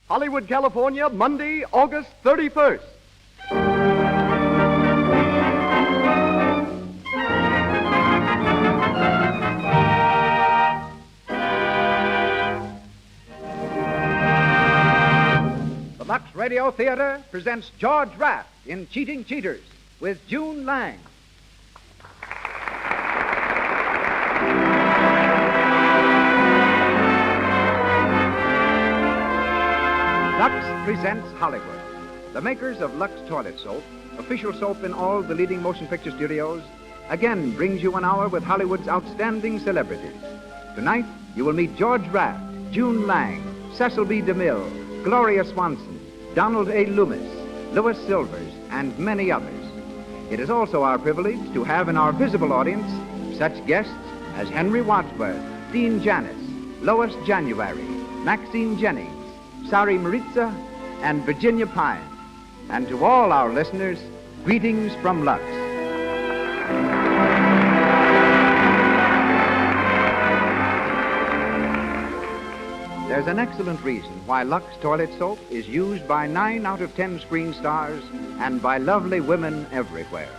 Hollywood, California, Monday, August 31st. The Lux Radio Theater presents George Raft in Cheating Cheaters with June Lang. Lux presents Hollywood. The makers of Lux Toilet Soap, official soap in all the leading motion picture studios, again brings you an hour with Hollywood's outstanding celebrities. Tonight, you will meet George Raft, June Lang, Cecil B. DeMille, Gloria Swanson, Donald A. Loomis, Louis Silvers, and many others. It is also our privilege to have in our visible audience such guests as Henry Wadsworth, Dean Janis, Lois January, Maxine Jennings, Sari Maritza, and Virginia Pine. And to all our listeners, greetings from Lux. There's an excellent reason why Lux Toilet Soap is used by 9 out of 10 screen stars and by lovely women everywhere.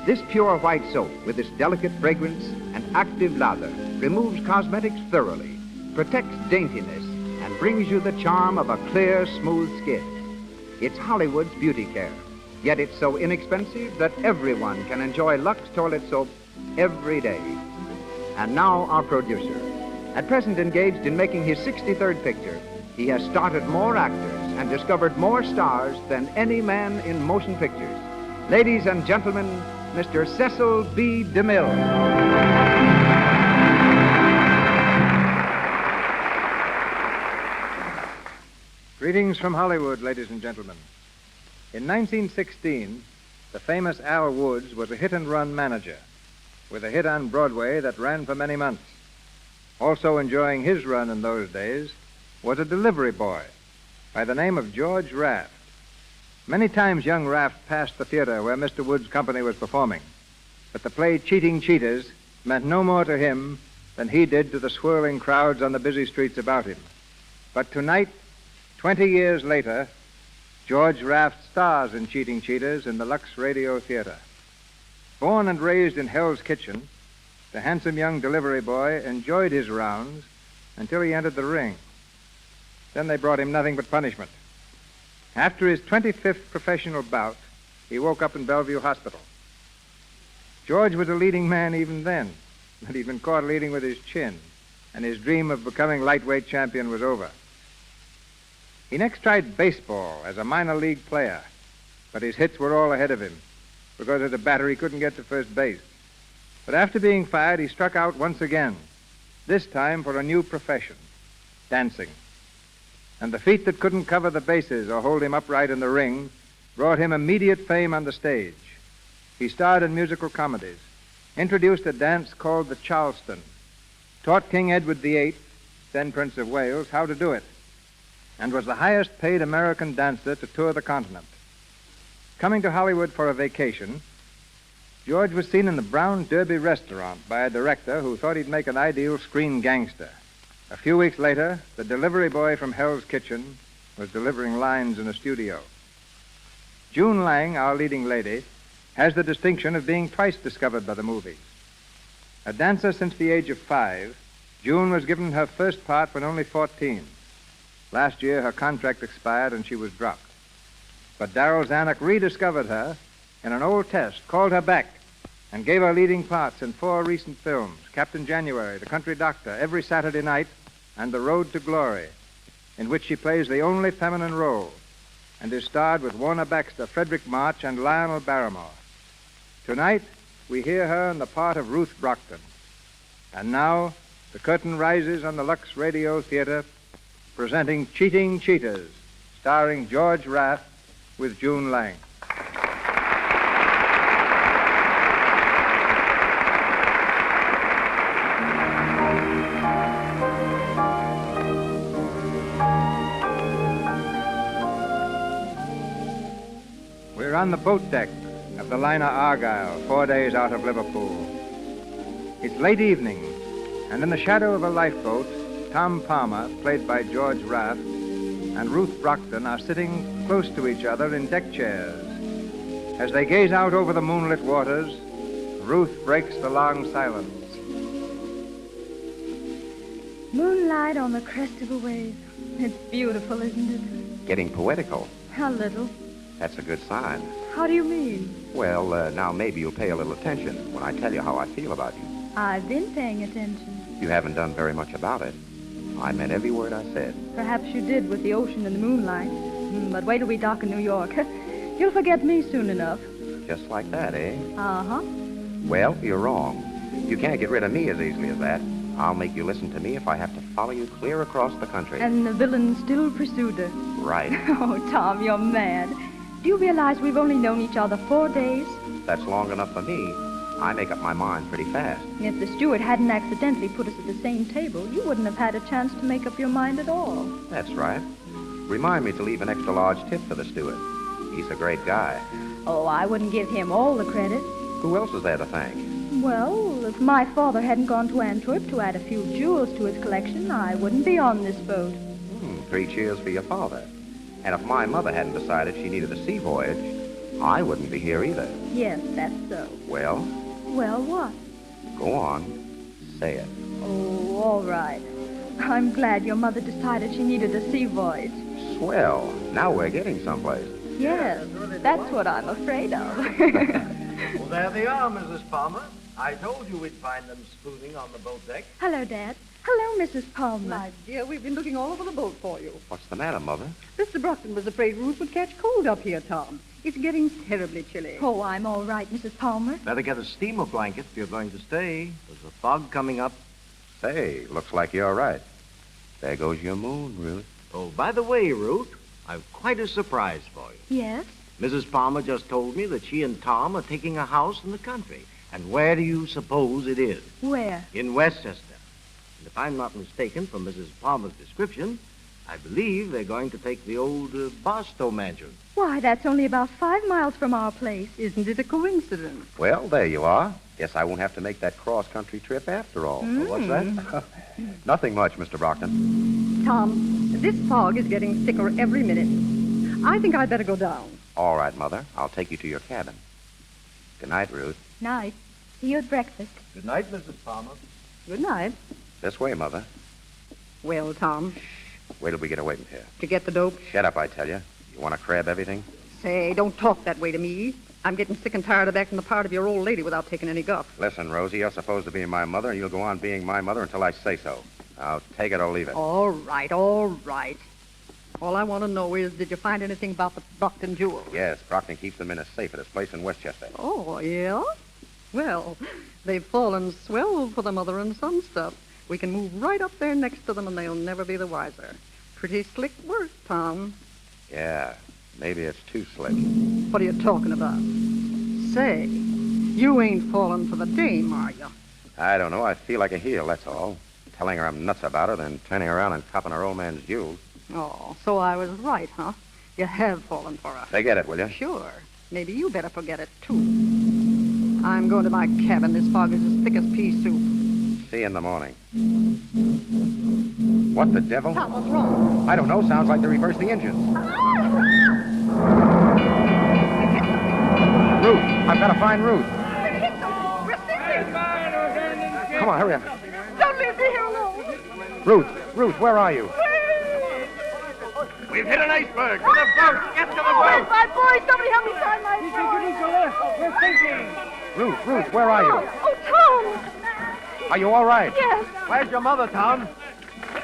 This pure white soap, with its delicate fragrance and active lather, removes cosmetics thoroughly, protects daintiness, and brings you the charm of a clear, smooth skin. It's Hollywood's beauty care, yet it's so inexpensive that everyone can enjoy Lux Toilet Soap every day. And now our producer. At present engaged in making his 63rd picture, he has started more actors and discovered more stars than any man in motion pictures. Ladies and gentlemen, Mr. Cecil B. DeMille. Greetings from Hollywood, ladies and gentlemen. In 1916, the famous Al Woods was a hit-and-run manager with a hit on Broadway that ran for many months. Also enjoying his run in those days was a delivery boy by the name of George Raft. Many times young Raft passed the theater where Mr. Wood's company was performing, but the play Cheating Cheaters meant no more to him than he did to the swirling crowds on the busy streets about him. But tonight, 20 years later, George Raft stars in Cheating Cheaters in the Lux Radio Theater. Born and raised in Hell's Kitchen, the handsome young delivery boy enjoyed his rounds until he entered the ring. Then they brought him nothing but punishment. After his 25th professional bout, he woke up in Bellevue Hospital. George was a leading man even then, but he'd been caught leading with his chin, and his dream of becoming lightweight champion was over. He next tried baseball as a minor league player, but his hits were all ahead of him because as a batter he couldn't get to first base. But after being fired, he struck out once again, this time for a new profession, dancing. And the feet that couldn't cover the bases or hold him upright in the ring brought him immediate fame on the stage. He starred in musical comedies, introduced a dance called the Charleston, taught King Edward VIII, then Prince of Wales, how to do it, and was the highest-paid American dancer to tour the continent. Coming to Hollywood for a vacation, George was seen in the Brown Derby restaurant by a director who thought he'd make an ideal screen gangster. A few weeks later, the delivery boy from Hell's Kitchen was delivering lines in a studio. June Lang, our leading lady, has the distinction of being twice discovered by the movies. A dancer since the age of 5, June was given her first part when only 14. Last year, her contract expired and she was dropped. But Darryl Zanuck rediscovered her in an old test, called her back, and gave her leading parts in 4 recent films, Captain January, The Country Doctor, Every Saturday Night, and The Road to Glory, in which she plays the only feminine role and is starred with Warner Baxter, Frederick March, and Lionel Barrymore. Tonight, we hear her in the part of Ruth Brockton. And now, the curtain rises on the Lux Radio Theater, presenting Cheating Cheaters, starring George Raft with June Lang. We're on the boat deck of the liner Argyle, 4 days out of Liverpool. It's late evening, and in the shadow of a lifeboat, Tom Palmer, played by George Raft, and Ruth Brockton are sitting close to each other in deck chairs. As they gaze out over the moonlit waters, Ruth breaks the long silence. Moonlight on the crest of a wave. It's beautiful, isn't it? Getting poetical. A little. That's a good sign. How do you mean? Well, now maybe you'll pay a little attention when I tell you how I feel about you. I've been paying attention. You haven't done very much about it. I meant every word I said. Perhaps you did with the ocean and the moonlight. But wait till we dock in New York. You'll forget me soon enough. Just like that, eh? Uh-huh. Well, you're wrong. You can't get rid of me as easily as that. I'll make you listen to me if I have to follow you clear across the country. And the villain still pursued her. Right. Oh, Tom, you're mad. Do you realize we've only known each other 4 days? That's long enough for me. I make up my mind pretty fast. If the steward hadn't accidentally put us at the same table, you wouldn't have had a chance to make up your mind at all. That's right. Remind me to leave an extra large tip for the steward. He's a great guy. Oh, I wouldn't give him all the credit. Who else is there to thank? Well, if my father hadn't gone to Antwerp to add a few jewels to his collection, I wouldn't be on this boat. 3 cheers for your father. And if my mother hadn't decided she needed a sea voyage, I wouldn't be here either. Yes, that's so. Well? Well, what? Go on. Say it. Oh, all right. I'm glad your mother decided she needed a sea voyage. Swell. Now we're getting someplace. Yes, that's what I'm afraid of. Well, there they are, Mrs. Palmer. I told you we'd find them spooning on the boat deck. Hello, Dad. Hello, Mrs. Palmer. My dear, we've been looking all over the boat for you. What's the matter, Mother? Mr. Brockton was afraid Ruth would catch cold up here, Tom. It's getting terribly chilly. Oh, I'm all right, Mrs. Palmer. Better get a steamer blanket if you're going to stay. There's a fog coming up. Say, looks like you're right. There goes your moon, Ruth. Oh, by the way, Ruth, I've quite a surprise for you. Yes? Mrs. Palmer just told me that she and Tom are taking a house in the country. And where do you suppose it is? Where? In Westchester. And if I'm not mistaken from Mrs. Palmer's description, I believe they're going to take the old Barstow mansion. Why, that's only about 5 miles from our place. Isn't it a coincidence? Well, there you are. Guess I won't have to make that cross-country trip after all. What's that? Nothing much, Mr. Brockton. Tom, this fog is getting thicker every minute. I think I'd better go down. All right, Mother. I'll take you to your cabin. Good night, Ruth. Night. See you at breakfast. Good night, Mrs. Palmer. Good night. This way, Mother. Well, Tom, Wait till we get away from here. to get the dope. Shut up, I tell you. You want to crab everything? Say, don't talk that way to me. I'm getting sick and tired of acting the part of your old lady without taking any guff. Listen, Rosie, you're supposed to be my mother, and you'll go on being my mother until I say so. Now, take it or leave it. All right, all right. All I want to know is, did you find anything about the Brockton jewels? Yes, Brockton keeps them in a safe at his place in Westchester. Oh, yeah? Well, they've fallen swell for the mother and son stuff. We can move right up there next to them, and they'll never be the wiser. Pretty slick work, Tom. Yeah, maybe it's too slick. What are you talking about? Say, you ain't fallen for the dame, are you? I don't know. I feel like a heel, that's all. Telling her I'm nuts about her, then turning around and copping her old man's jewels. Oh, so I was right, huh? You have fallen for her. Forget it, will you? Sure. Maybe you better forget it, too. I'm going to my cabin. This fog is as thick as pea soup. See you in the morning. What the devil? Tom, what's wrong? I don't know. Sounds like they reversed the engines. Ruth, I've got to find Ruth. Come on, hurry up. Don't leave me here alone. Ruth, where are you? We've hit an iceberg. To the boat. Get to the boat. My boy, somebody help me find my boy. Ruth, where are you? Oh, Tom. Are you all right? Yes. Where's your mother, Tom?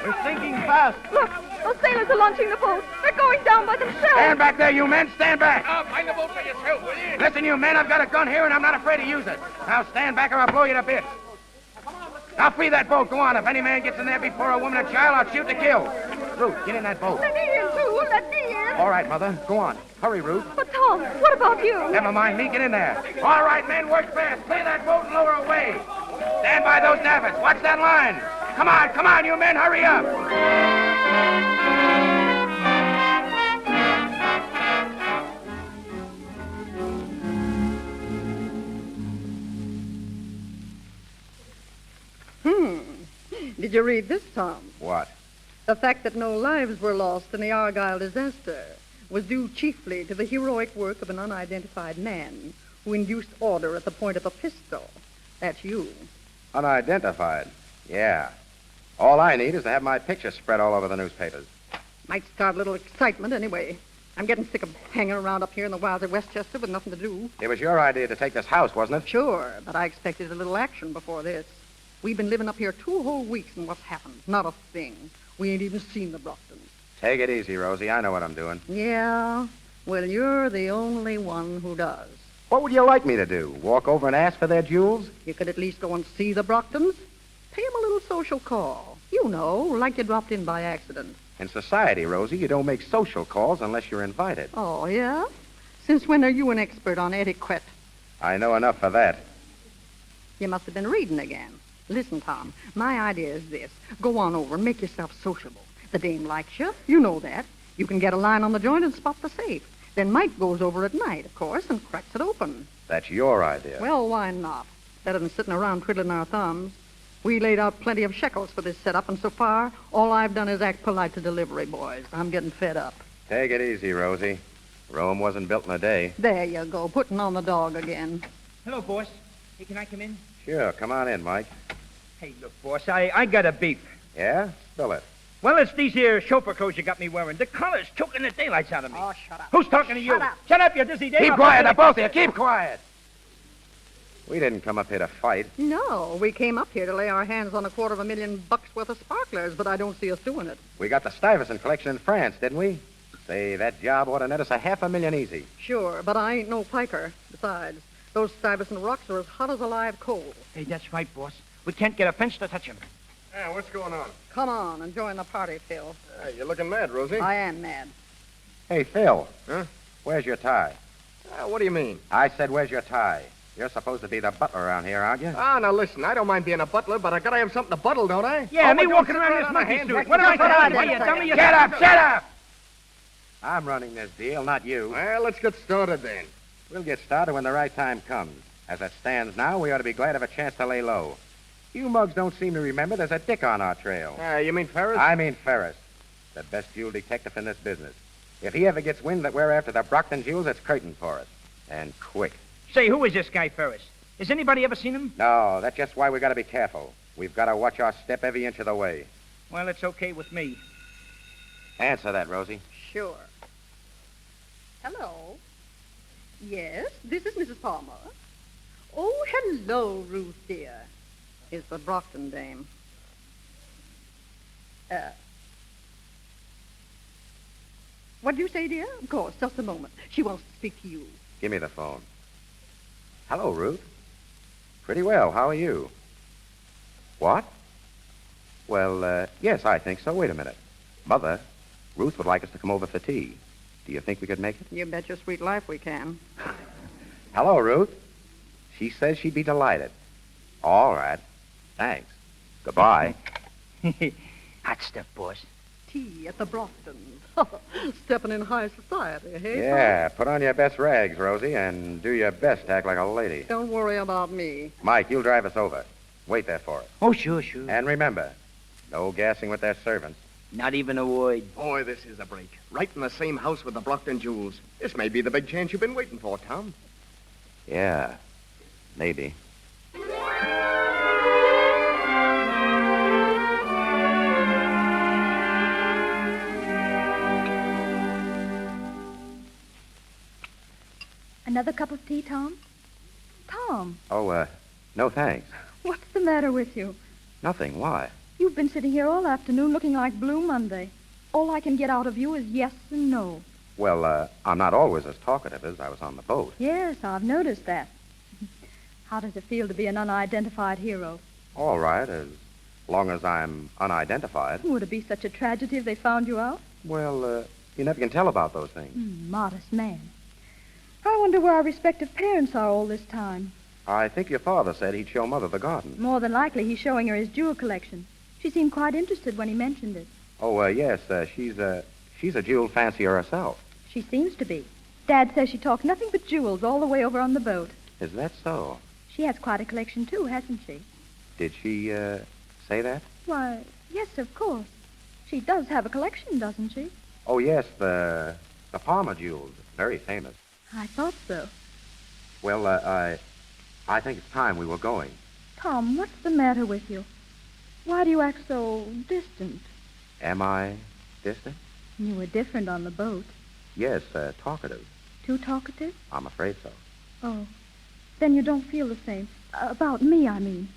We're sinking fast. Look, those sailors are launching the boat. They're going down by themselves. Stand back there, you men. Stand back. Find the boat for yourself, will you? Listen, you men, I've got a gun here, and I'm not afraid to use it. Now stand back or I'll blow you to bits. Now free that boat. Go on. If any man gets in there before a woman and child, I'll shoot to kill. Ruth, get in that boat. Let me in, too. Let me in. All right, Mother. Go on. Hurry, Ruth. But, Tom, what about you? Never mind me. Get in there. All right, men, work fast. Clear that boat and lower away. Stand by those davits. Watch that line. Come on, you men. Hurry up. Did you read this, Tom? What? The fact that no lives were lost in the Argyle disaster was due chiefly to the heroic work of an unidentified man who induced order at the point of a pistol. That's you. Unidentified? Yeah. All I need is to have my picture spread all over the newspapers. Might start a little excitement anyway. I'm getting sick of hanging around up here in the wilds of Westchester with nothing to do. It was your idea to take this house, wasn't it? Sure, but I expected a little action before this. We've been living up here 2 whole weeks, and what's happened? Not a thing. We ain't even seen the Brocktons. Take it easy, Rosie. I know what I'm doing. Yeah? Well, you're the only one who does. What would you like me to do? Walk over and ask for their jewels? You could at least go and see the Brocktons. Pay them a little social call. You know, like you dropped in by accident. In society, Rosie, you don't make social calls unless you're invited. Oh, yeah? Since when are you an expert on etiquette? I know enough for that. You must have been reading again. Listen, Tom, my idea is this. Go on over and make yourself sociable. The dame likes you. You know that. You can get a line on the joint and spot the safe. Then Mike goes over at night, of course, and cracks it open. That's your idea. Well, why not? Better than sitting around twiddling our thumbs. We laid out plenty of shekels for this setup, and so far, all I've done is act polite to delivery boys. I'm getting fed up. Take it easy, Rosie. Rome wasn't built in a day. There you go, putting on the dog again. Hello, boss. Hey, can I come in? Sure, come on in, Mike. Hey, look, boss, I got a beef. Yeah? Spill it. Well, it's these here chauffeur clothes you got me wearing. The color's choking the daylights out of me. Oh, shut up. Who's talking to you? Shut up. Shut up, you dizzy dame. Keep quiet, now, both of you. Keep quiet. We didn't come up here to fight. No, we came up here to lay our hands on $250,000 worth of sparklers, but I don't see us doing it. We got the Stuyvesant collection in France, didn't we? Say, that job ought to net us $500,000 easy. Sure, but I ain't no piker. Besides, those Stuyvesant rocks are as hot as a live coal. Hey, that's right, boss. We can't get a fence to touch them. Yeah, what's going on? Come on and join the party, Phil. You're looking mad, Rosie. I am mad. Hey, Phil. Huh? Where's your tie? What do you mean? I said, where's your tie? You're supposed to be the butler around here, aren't you? Ah, now listen, I don't mind being a butler, but I gotta have something to buttle, don't I? Yeah, me but walking don't around sit this on monkey hands suit. like What am I just telling on you? it. You dummy? Shut up, shut up! I'm running this deal, not you. Well, let's get started then. We'll get started when the right time comes. As it stands now, we ought to be glad of a chance to lay low. You mugs don't seem to remember there's a dick on our trail. You mean Ferris? I mean Ferris, the best jewel detective in this business. If he ever gets wind that we're after the Brockton jewels, it's curtain for us. And quick. Say, who is this guy, Ferris? Has anybody ever seen him? No, that's just why we got to be careful. We've got to watch our step every inch of the way. Well, it's okay with me. Answer that, Rosie. Sure. Hello. Yes, this is Mrs. Palmer. Oh, hello, Ruth, dear. Is the Brockton dame. What'd you say, dear? Of course, just a moment. She wants to speak to you. Give me the phone. Hello, Ruth. Pretty well. How are you? What? Well, yes, I think so. Wait a minute. Mother, Ruth would like us to come over for tea. Do you think we could make it? You bet your sweet life we can. Hello, Ruth. She says she'd be delighted. All right. Thanks. Goodbye. Hot stuff, boss. Tea at the Brocktons. Stepping in high society, hey? Yeah, put on your best rags, Rosie, and do your best to act like a lady. Don't worry about me. Mike, you'll drive us over. Wait there for us. Oh, sure. And remember, no gassing with their servants. Not even a word. Boy, this is a break. Right in the same house with the Brockton jewels. This may be the big chance you've been waiting for, Tom. Yeah, maybe. Another cup of tea, Tom? Tom, Oh, no thanks. what's the matter with you? Nothing. Why? You've been sitting here all afternoon looking like Blue Monday. All I can get out of you is yes and no. Well, I'm not always as talkative as I was on the boat. Yes, I've noticed that. How does it feel to be an unidentified hero? All right, as long as I'm unidentified. Would it be such a tragedy if they found you out? Well, you never can tell about those things. Modest man. I wonder where our respective parents are all this time. I think your father said he'd show Mother the garden. More than likely, he's showing her his jewel collection. She seemed quite interested when he mentioned it. Oh, yes, she's a jewel fancier herself. She seems to be. Dad says she talks nothing but jewels all the way over on the boat. Is that so? She has quite a collection, too, hasn't she? Did she, say that? Why, yes, of course. She does have a collection, doesn't she? Oh, yes, the Palmer jewels. Very famous. I thought so. Well, I think it's time we were going. Tom, what's the matter with you? Why do you act so distant? Am I distant? You were different on the boat. Yes, talkative. Too talkative? I'm afraid so. Oh. Then you don't feel the same. About me, I mean.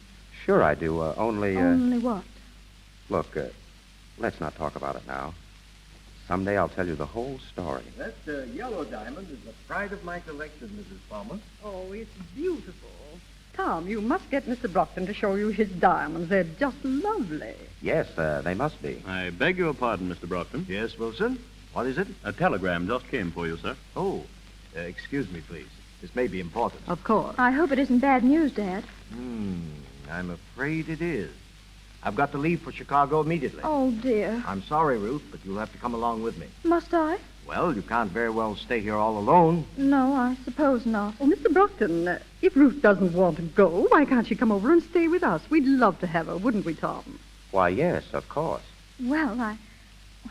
Sure I do, only... Only what? Look, let's not talk about it now. Someday I'll tell you the whole story. That yellow diamond is the pride of my collection, Mrs. Palmer. Oh, it's beautiful. Tom, you must get Mr. Brockton to show you his diamonds. They're just lovely. Yes, they must be. I beg your pardon, Mr. Brockton. Yes, Wilson? What is it? A telegram just came for you, sir. Oh, excuse me, please. This may be important. Of course. I hope it isn't bad news, Dad. I'm afraid it is. I've got to leave for Chicago immediately. Oh, dear. I'm sorry, Ruth, but you'll have to come along with me. Must I? Well, you can't very well stay here all alone. No, I suppose not. Oh, Mr. Brockton, if Ruth doesn't want to go, why can't she come over and stay with us? We'd love to have her, wouldn't we, Tom? Why, yes, of course. Well,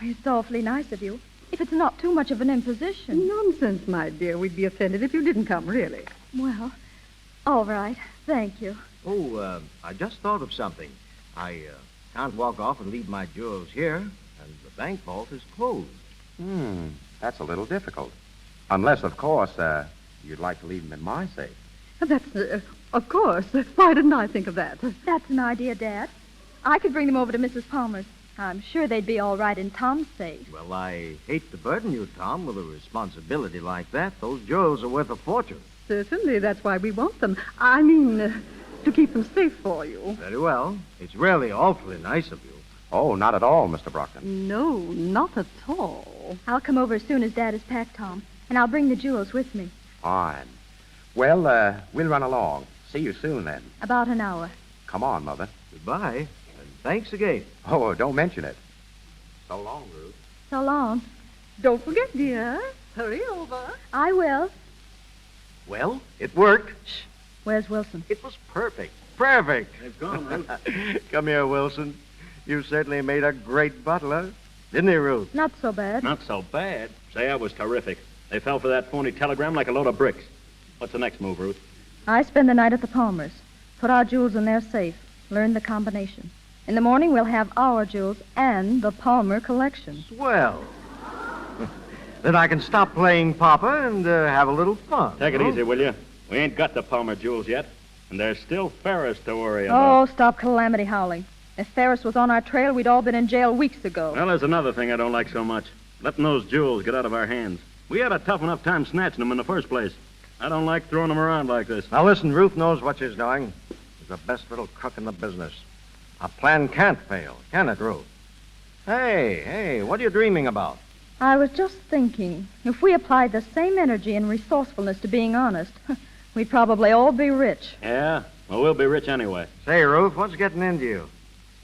it's awfully nice of you. If it's not too much of an imposition. Nonsense, my dear. We'd be offended if you didn't come, really. Well, all right. Thank you. Oh, I just thought of something. I can't walk off and leave my jewels here, and the bank vault is closed. That's a little difficult. Unless, of course, you'd like to leave them in my safe. That's, of course. Why didn't I think of that? That's an idea, Dad. I could bring them over to Mrs. Palmer's. I'm sure they'd be all right in Tom's safe. Well, I hate to burden you, Tom, with a responsibility like that. Those jewels are worth a fortune. Certainly, that's why we want them. I mean, to keep them safe for you. Very well. It's really awfully nice of you. Oh, not at all, Mr. Brockton. No, not at all. I'll come over as soon as Dad is packed, Tom, and I'll bring the jewels with me. Fine. Well, we'll run along. See you soon, then. About an hour. Come on, Mother. Goodbye, and thanks again. Oh, don't mention it. So long, Ruth. So long. Don't forget, dear. Hurry over. I will. Well, it worked. Where's Wilson? It was perfect. Perfect. They've gone, Ruth. Come here, Wilson. You certainly made a great butler. Didn't he, Ruth? Not so bad. Not so bad. Say, I was terrific. They fell for that phony telegram like a load of bricks. What's the next move, Ruth? I spend the night at the Palmers. Put our jewels in their safe. Learn the combination. In the morning, we'll have our jewels and the Palmer collection. Swell. Then I can stop playing Papa and have a little fun. Take it huh? easy, will you? We ain't got the Palmer jewels yet, and there's still Ferris to worry Oh, about. stop calamity howling. If Ferris was on our trail, we'd all been in jail weeks ago. Well, there's another thing I don't like so much. Letting those jewels get out of our hands. We had a tough enough time snatching them in the first place. I don't like throwing them around like this. Now, listen, Ruth knows what she's doing. She's the best little crook in the business. Our plan can't fail, can it, Ruth? Hey, what are you dreaming about? I was just thinking, if we applied the same energy and resourcefulness to being honest, we'd probably all be rich. Yeah? Well, we'll be rich anyway. Say, Ruth, what's getting into you?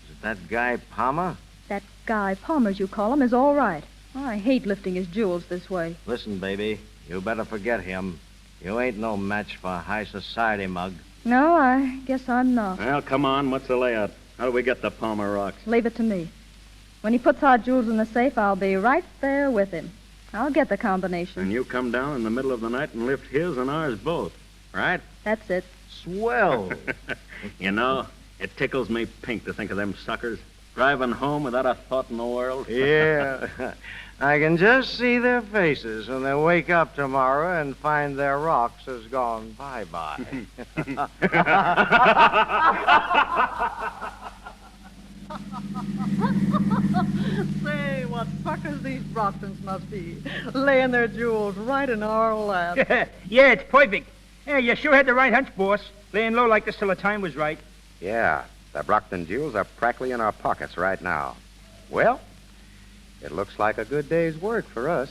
Is it that guy Palmer? That guy Palmer's, you call him, is all right. I hate lifting his jewels this way. Listen, baby, you better forget him. You ain't no match for a high society mug. No, I guess I'm not. Well, come on. What's the layout? How do we get the Palmer rocks? Leave it to me. When he puts our jewels in the safe, I'll be right there with him. I'll get the combination. And you come down in the middle of the night and lift his and ours both, right? That's it. Swell. You know, it tickles me pink to think of them suckers driving home without a thought in the world. Yeah. I can just see their faces when they wake up tomorrow and find their rocks has gone bye-bye. Say, what suckers these Brocktons must be. Laying their jewels right in our lap. Yeah, it's perfect. Yeah, you sure had the right hunch, boss. Laying low like this till the time was right. Yeah, the Brockton jewels are practically in our pockets right now. Well, it looks like a good day's work for us.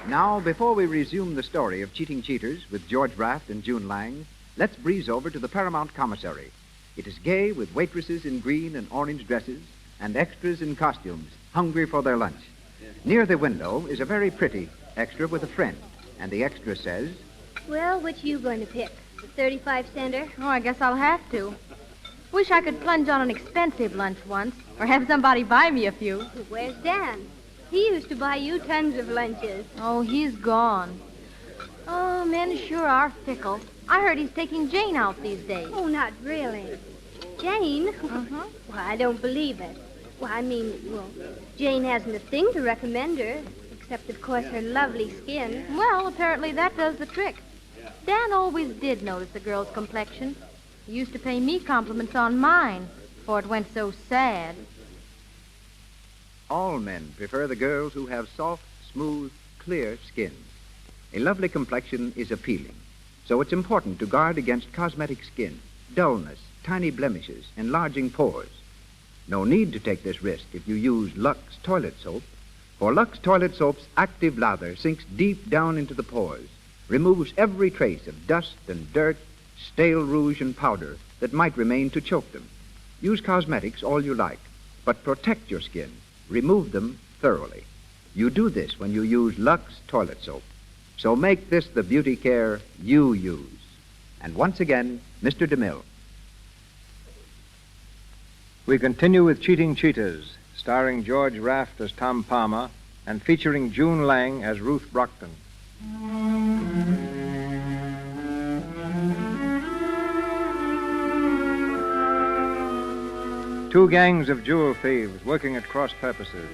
Now, before we resume the story of Cheating Cheaters with George Raft and June Lang, let's breeze over to the Paramount Commissary. It is gay with waitresses in green and orange dresses and extras in costumes, hungry for their lunch. Near the window is a very pretty extra with a friend, and the extra says, Well, which you going to pick? The 35-center? Oh, I guess I'll have to. Wish I could plunge on an expensive lunch once, or have somebody buy me a few. Where's Dan? He used to buy you tons of lunches. Oh, he's gone. Oh, men sure are fickle. I heard he's taking Jane out these days. Oh, not really. Jane? Uh-huh. Well, I don't believe it. Well, I mean, Jane hasn't a thing to recommend her, except, of course, her lovely skin. Well, apparently that does the trick. Dan always did notice the girl's complexion. He used to pay me compliments on mine before it went so sad. all men prefer the girls who have soft, smooth, clear skins. A lovely complexion is appealing, so it's important to guard against cosmetic skin, dullness, tiny blemishes, enlarging pores. No need to take this risk if you use Lux toilet soap, for Lux toilet soap's active lather sinks deep down into the pores, removes every trace of dust and dirt, stale rouge and powder that might remain to choke them. Use cosmetics all you like, but protect your skin. Remove them thoroughly. You do this when you use Lux toilet soap. So make this the beauty care you use. And once again, Mr. DeMille. We continue with Cheating Cheaters, starring George Raft as Tom Palmer and featuring June Lang as Ruth Brockton. Two gangs of jewel thieves working at cross purposes,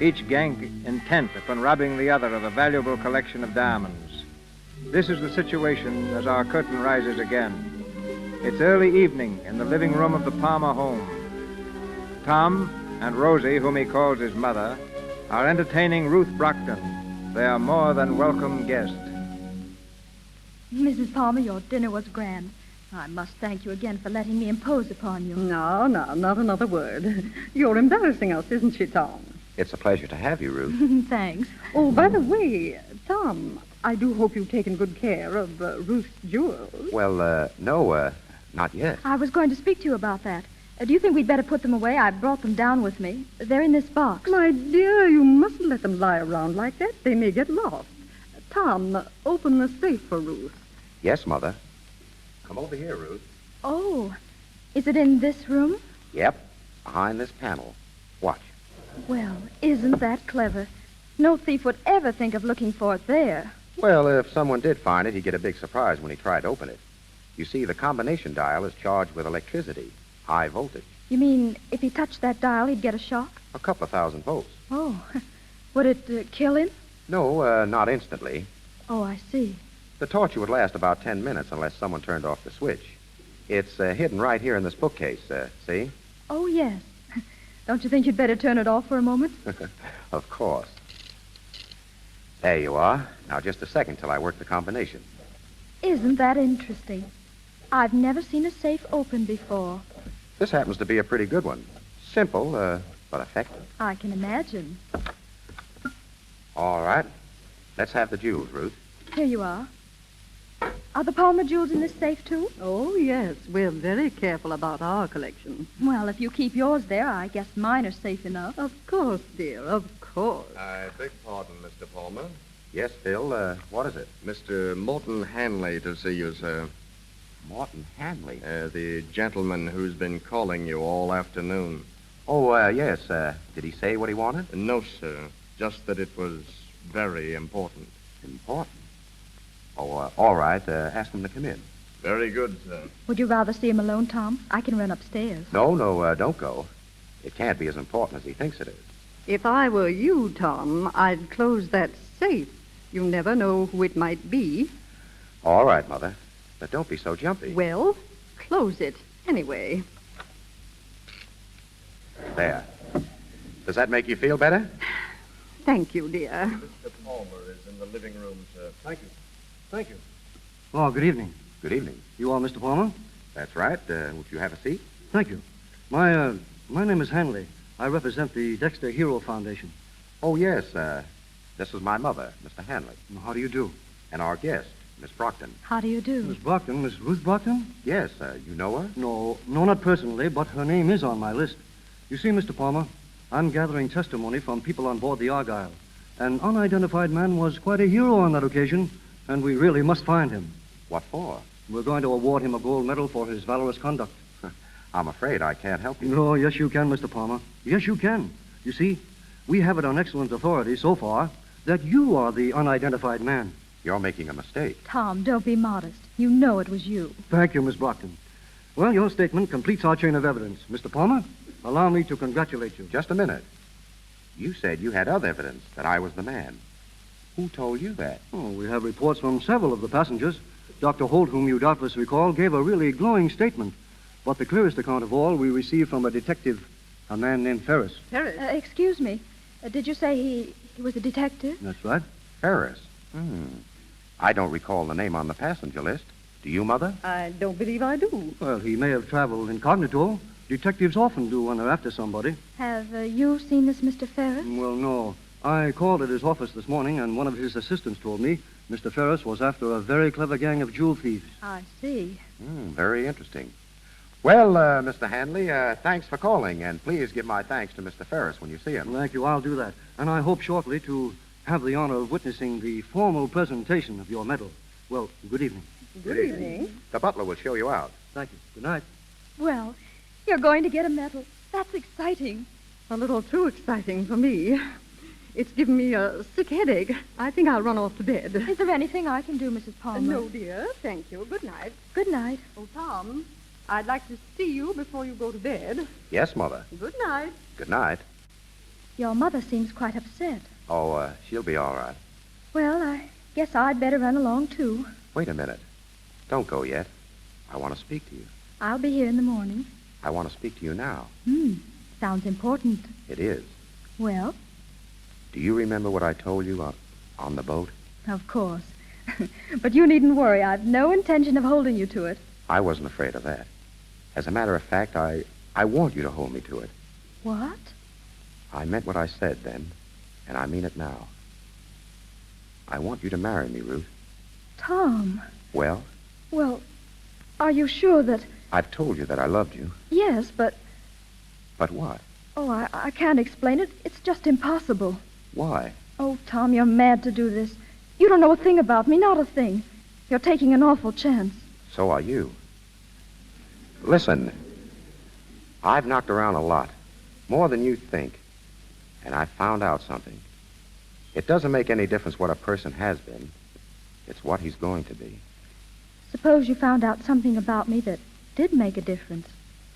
each gang intent upon robbing the other of a valuable collection of diamonds. This is the situation as our curtain rises again. It's early evening in the living room of the Palmer home. Tom and Rosie, whom he calls his mother, are entertaining Ruth Brockton, their more than welcome guest. Mrs. Palmer, your dinner was grand. I must thank you again for letting me impose upon you. No, not another word. You're embarrassing us, isn't she, Tom? It's a pleasure to have you, Ruth. Thanks. Oh, by the way, Tom, I do hope you've taken good care of Ruth's jewels. Well, no, not yet. I was going to speak to you about that. Do you think we'd better put them away? I brought them down with me. They're in this box. My dear, you mustn't let them lie around like that. They may get lost. Tom, open the safe for Ruth. Yes, Mother. Come over here, Ruth. Oh, is it in this room? Yep, behind this panel. Watch. Well, isn't that clever? No thief would ever think of looking for it there. Well, if someone did find it, he'd get a big surprise when he tried to open it. You see, the combination dial is charged with electricity, high voltage. You mean if he touched that dial, he'd get a shock? A couple of thousand volts. Oh, would it kill him? No, not instantly. Oh, I see. The torture would last about 10 minutes unless someone turned off the switch. It's hidden right here in this bookcase, see? Oh, yes. Don't you think you'd better turn it off for a moment? Of course. There you are. Now, just a second till I work the combination. Isn't that interesting? I've never seen a safe open before. This happens to be a pretty good one. Simple, but effective. I can imagine. All right. Let's have the jewels, Ruth. Here you are. Are the Palmer jewels in this safe, too? Oh, yes. We're very careful about our collection. Well, if you keep yours there, I guess mine are safe enough. Of course, dear, of course. I beg pardon, Mr. Palmer. Yes, Phil, what is it? Mr. Morton Hanley to see you, sir. Morton Hanley? The gentleman who's been calling you all afternoon. Oh, yes. Did he say what he wanted? No, sir. Just that it was very important. Important? Oh, all right. Ask him to come in. Very good, sir. Would you rather see him alone, Tom? I can run upstairs. No, don't go. It can't be as important as he thinks it is. If I were you, Tom, I'd close that safe. You never know who it might be. All right, Mother. But don't be so jumpy. Well, close it anyway. There. Does that make you feel better? Thank you, dear. Mr. Palmer is in the living room, sir. Thank you. Thank you. Oh, good evening. Good evening. You are Mr. Palmer? That's right. Would you have a seat? Thank you. My name is Hanley. I represent the Dexter Hero Foundation. Oh, yes. This is my mother, Mr. Hanley. How do you do? And our guest, Miss Brockton. How do you do? Miss Brockton, Miss Ruth Brockton? Yes, you know her? No, not personally, but her name is on my list. You see, Mr. Palmer, I'm gathering testimony from people on board the Argyle. An unidentified man was quite a hero on that occasion, and we really must find him. What for? We're going to award him a gold medal for his valorous conduct. I'm afraid I can't help you. No, yes, you can, Mr. Palmer. Yes, you can. You see, we have it on excellent authority so far that you are the unidentified man. You're making a mistake. Tom, don't be modest. You know it was you. Thank you, Miss Brockton. Well, your statement completes our chain of evidence. Mr. Palmer, allow me to congratulate you. Just a minute. You said you had other evidence that I was the man. Who told you that? Oh, we have reports from several of the passengers. Dr. Holt, whom you doubtless recall, gave a really glowing statement. But the clearest account of all we received from a detective, a man named Ferris. Ferris? Excuse me. Did you say he was a detective? That's right. Ferris? I don't recall the name on the passenger list. Do you, Mother? I don't believe I do. Well, he may have traveled incognito. Detectives often do when they're after somebody. Have you seen this Mr. Ferris? Well, no. I called at his office this morning, and one of his assistants told me Mr. Ferris was after a very clever gang of jewel thieves. I see. Very interesting. Well, Mr. Hanley, thanks for calling, and please give my thanks to Mr. Ferris when you see him. Thank you. I'll do that. And I hope shortly to have the honor of witnessing the formal presentation of your medal. Well, good evening. Good evening. The butler will show you out. Thank you. Good night. Well, you're going to get a medal. That's exciting. A little too exciting for me. It's given me a sick headache. I think I'll run off to bed. Is there anything I can do, Mrs. Palmer? No, dear. Thank you. Good night. Good night. Oh, Tom, I'd like to see you before you go to bed. Yes, Mother. Good night. Good night. Your mother seems quite upset. Oh, she'll be all right. Well, I guess I'd better run along, too. Wait a minute. Don't go yet. I want to speak to you. I'll be here in the morning. I want to speak to you now. Sounds important. It is. Well? Do you remember what I told you on the boat? Of course. But you needn't worry. I've no intention of holding you to it. I wasn't afraid of that. As a matter of fact, I want you to hold me to it. What? I meant what I said then, and I mean it now. I want you to marry me, Ruth. Tom. Well? Well, are you sure that... I've told you that I loved you. Yes, but... But what? Oh, I can't explain it. It's just impossible. Why? Oh, Tom, you're mad to do this. You don't know a thing about me, not a thing. You're taking an awful chance. So are you. Listen, I've knocked around a lot, more than you think, and I've found out something. It doesn't make any difference what a person has been. It's what he's going to be. Suppose you found out something about me that did make a difference.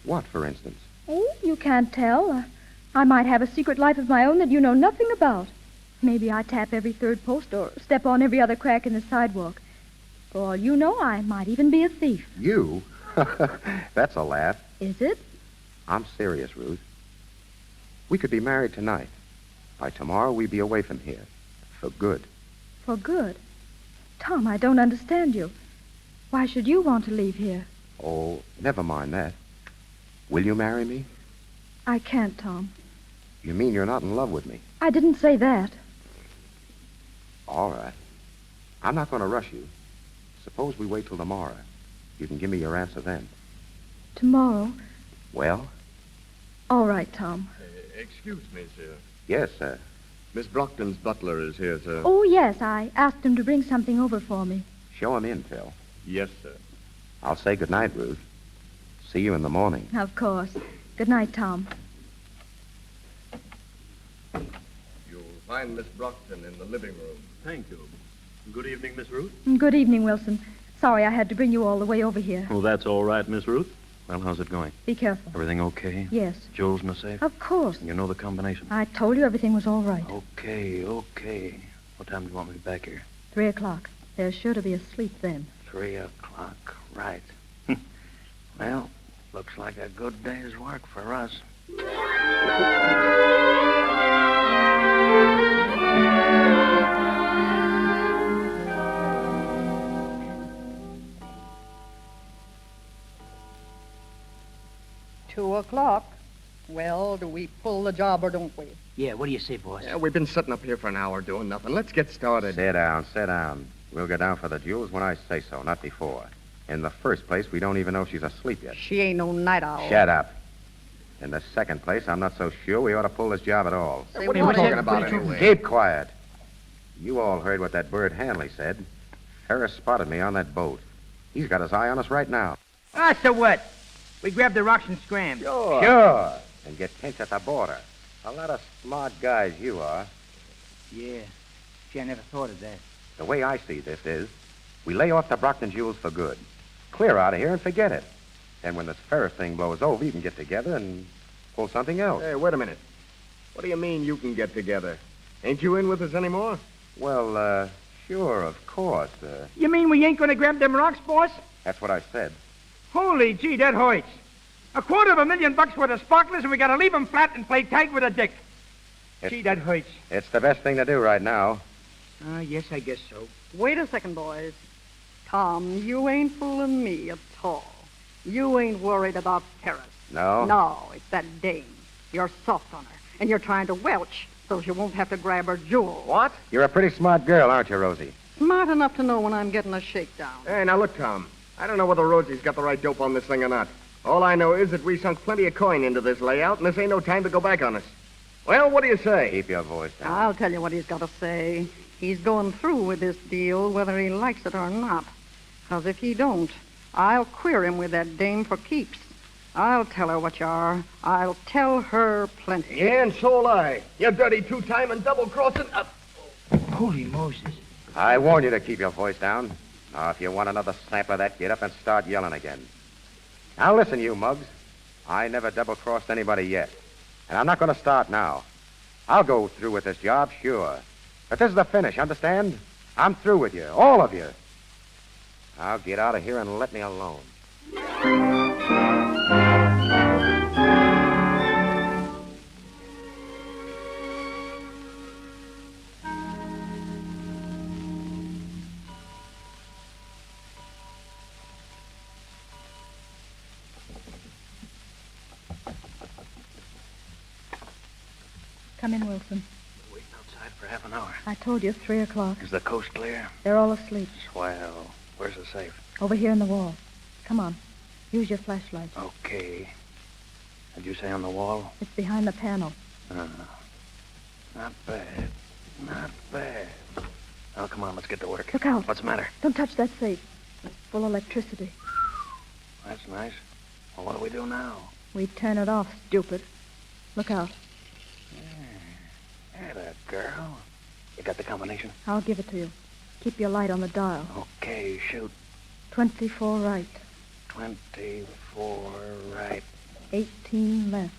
What, for instance? Oh, you can't tell. I might have a secret life of my own that you know nothing about. Maybe I tap every third post or step on every other crack in the sidewalk. For all you know, I might even be a thief. You? That's a laugh. Is it? I'm serious, Ruth. We could be married tonight. By tomorrow, we'd be away from here. For good. For good? Tom, I don't understand you. Why should you want to leave here? Oh, never mind that. Will you marry me? I can't, Tom. You mean you're not in love with me? I didn't say that. All right. I'm not going to rush you. Suppose we wait till tomorrow. You can give me your answer then. Tomorrow? Well? All right, Tom. Excuse me, sir. Yes, sir. Miss Brockton's butler is here, sir. Oh, yes. I asked him to bring something over for me. Show him in, Phil. Yes, sir. I'll say good night, Ruth. See you in the morning. Of course. Good night, Tom. You'll find Miss Brockton in the living room. Thank you. Good evening, Miss Ruth. Good evening, Wilson. Sorry I had to bring you all the way over here. Oh, that's all right, Miss Ruth. Well, how's it going? Be careful. Everything okay? Yes. Jewels in the safe? Of course. You know the combination? I told you everything was all right. Okay. What time do you want me back here? 3 o'clock. There's sure to be a sleep then. 3 o'clock, right. Well, looks like a good day's work for us. 2 o'clock. Well, do we pull the job or don't we? Yeah, what do you say, boss? Yeah, we've been sitting up here for an hour doing nothing. Let's get started. Sit down. We'll go down for the jewels when I say so, not before. In the first place, we don't even know she's asleep yet. She ain't no night owl. Shut up. In the second place, I'm not so sure we ought to pull this job at all. Say, what are you talking about anyway? Keep quiet. You all heard what that bird Hanley said. Ferris spotted me on that boat. He's got his eye on us right now. Ah, so what? We grab the rocks and scram. Sure. And get pinched at the border. A lot of smart guys you are. Yeah. Gee, I never thought of that. The way I see this is, we lay off the Brockton jewels for good. Clear out of here and forget it. Then when this Ferris thing blows over, you can get together and pull something else. Hey, wait a minute. What do you mean you can get together? Ain't you in with us anymore? Well, sure, of course. You mean we ain't gonna grab them rocks, boss? That's what I said. Holy gee, that hurts. $250,000 worth of sparklers, and we gotta leave them flat and play tag with a dick. Gee, that hurts. It's the best thing to do right now. Yes, I guess so. Wait a second, boys. Tom, you ain't fooling me at all. You ain't worried about Ferris. No? No, it's that dame. You're soft on her, and you're trying to welch so she won't have to grab her jewels. What? You're a pretty smart girl, aren't you, Rosie? Smart enough to know when I'm getting a shakedown. Hey, now look, Tom. I don't know whether Rosie's got the right dope on this thing or not. All I know is that we sunk plenty of coin into this layout, and this ain't no time to go back on us. Well, what do you say? Keep your voice down. I'll tell you what he's got to say. He's going through with this deal whether he likes it or not. Because if he don't, I'll queer him with that dame for keeps. I'll tell her what you are. I'll tell her plenty. Yeah, and so'll I. You dirty two-time and double-crossing up. Holy Moses. I warn you to keep your voice down. Now, if you want another sample of that, get up and start yelling again. Now, listen, you mugs. I never double-crossed anybody yet. And I'm not going to start now. I'll go through with this job, sure. But this is the finish, understand? I'm through with you, all of you. Now, get out of here and let me alone. Come in, Wilson. We're waiting outside for half an hour. I told you, 3 o'clock. Is the coast clear? They're all asleep. Swell. Where's the safe? Over here in the wall. Come on. Use your flashlight. Okay. Did you say on the wall? It's behind the panel. Not bad. Not bad. Now, come on, let's get to work. Look out. What's the matter? Don't touch that safe. It's full of electricity. That's nice. Well, what do we do now? We turn it off, stupid. Look out. Atta girl. You got the combination? I'll give it to you. Keep your light on the dial. Okay, shoot. 24 right. 24 right. 18 left.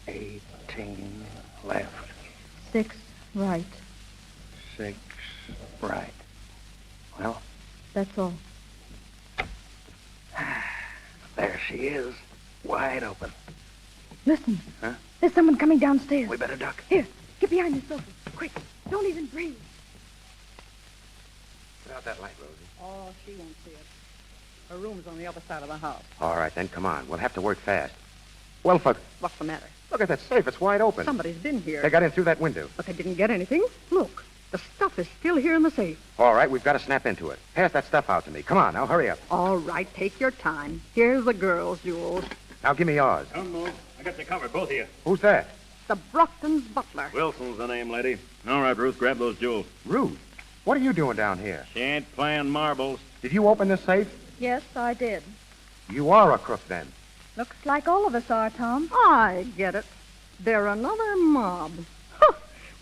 18 left. 6 right. 6 right. Well? That's all. There she is. Wide open. Listen. Huh? There's someone coming downstairs. We better duck. Here, get behind the sofa. Quick. Don't even breathe. Put out that light, Rosie. Oh, she won't see it. Her room's on the other side of the house. All right, then, come on. We'll have to work fast. Well, What's the matter? look at that safe. It's wide open. Somebody's been here. They got in through that window. But they didn't get anything. Look, the stuff is still here in the safe. All right, we've got to snap into it. Pass that stuff out to me. Come on, now, hurry up. All right, take your time. Here's the girls' jewels. Now, give me yours. Don't move. I got you covered, both of you. Who's that? The Brockton's butler. Wilson's the name, lady. All right, Ruth, grab those jewels. Ruth, what are you doing down here? She ain't playing marbles. Did you open this safe? Yes, I did. You are a crook, then. Looks like all of us are, Tom. I get it. They're another mob. Huh.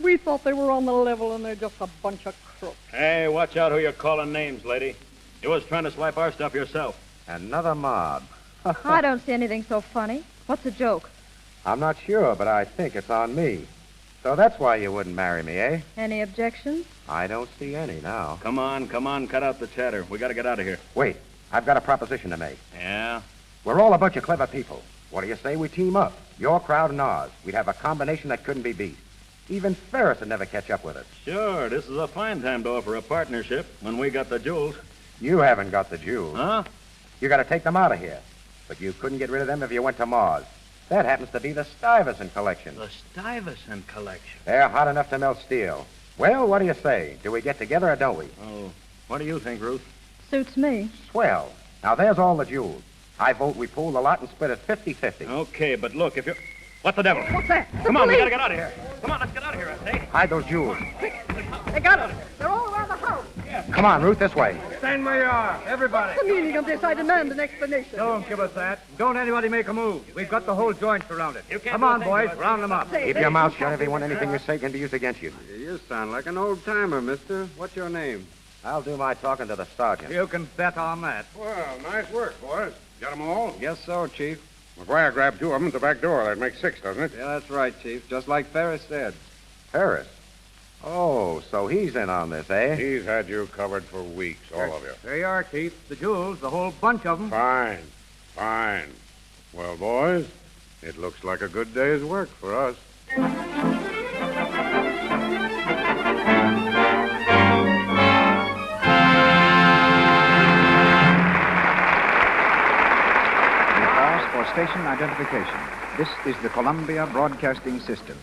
We thought they were on the level, and they're just a bunch of crooks. Hey, watch out who you're calling names, lady. You was trying to swipe our stuff yourself. Another mob. I don't see anything so funny. What's the joke? I'm not sure, but I think it's on me. So that's why you wouldn't marry me, eh? Any objections? I don't see any now. Come on, cut out the chatter. We got to get out of here. Wait, I've got a proposition to make. Yeah? We're all a bunch of clever people. What do you say we team up? Your crowd and ours. We'd have a combination that couldn't be beat. Even Ferris would never catch up with us. Sure, this is a fine time to offer a partnership when we got the jewels. You haven't got the jewels. Huh? You got to take them out of here. But you couldn't get rid of them if you went to Mars. That happens to be the Stuyvesant collection. The Stuyvesant collection. They're hot enough to melt steel. Well, what do you say? Do we get together or don't we? Oh, what do you think, Ruth? Suits me. Swell. Now, there's all the jewels. I vote we pool the lot and split it 50-50. Okay, but look, if you're... What the devil? What's that? Come on, we gotta get out of here. Come on, let's get out of here, I say. Hide those jewels. They got us. They're all around the house. Come on, Ruth, this way. Stand where you are, everybody. The meaning of this, I demand an explanation. Don't give us that. Don't anybody make a move. We've got the whole joint surrounded. You can't Come do a on, thing boys. to us. Round them up. Keep your mouth shut, everyone. Anything you say can be used against you. You sound like an old timer, mister. What's your name? I'll do my talking to the sergeant. You can bet on that. Well, nice work, boys. Got 'em all? Guess so, Chief. McGuire grabbed 2 of 'em at the back door. That makes 6, doesn't it? Yeah, that's right, Chief. Just like Ferris said. Ferris? Oh, so he's in on this, eh? He's had you covered for weeks, all of you. There you are, Chief. The jewels, the whole bunch of them. Fine. Well, boys, it looks like a good day's work for us. For station identification. This is the Columbia Broadcasting System.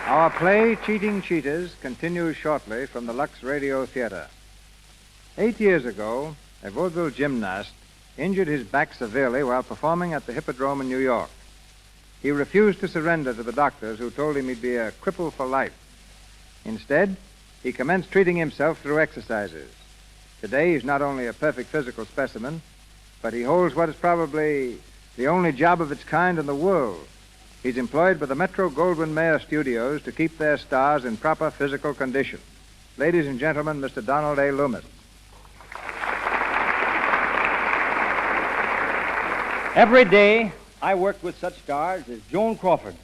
Our play, Cheating Cheaters, continues shortly from the Lux Radio Theater. 8 years ago, a vaudeville gymnast injured his back severely while performing at the Hippodrome in New York. He refused to surrender to the doctors who told him he'd be a cripple for life. Instead, he commenced treating himself through exercises. Today, he's not only a perfect physical specimen, but he holds what is probably the only job of its kind in the world. He's employed by the Metro-Goldwyn-Mayer Studios to keep their stars in proper physical condition. Ladies and gentlemen, Mr. Donald A. Loomis. Every day, I work with such stars as Joan Crawford,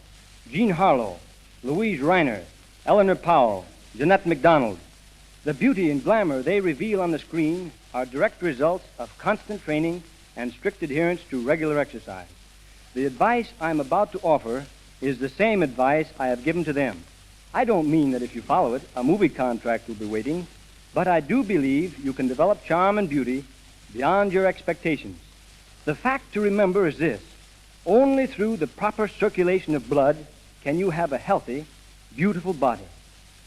Jean Harlow, Louise Reiner, Eleanor Powell, Jeanette MacDonald. The beauty and glamour they reveal on the screen are direct results of constant training and strict adherence to regular exercise. The advice I'm about to offer is the same advice I have given to them. I don't mean that if you follow it, a movie contract will be waiting, but I do believe you can develop charm and beauty beyond your expectations. The fact to remember is this: only through the proper circulation of blood can you have a healthy, beautiful body.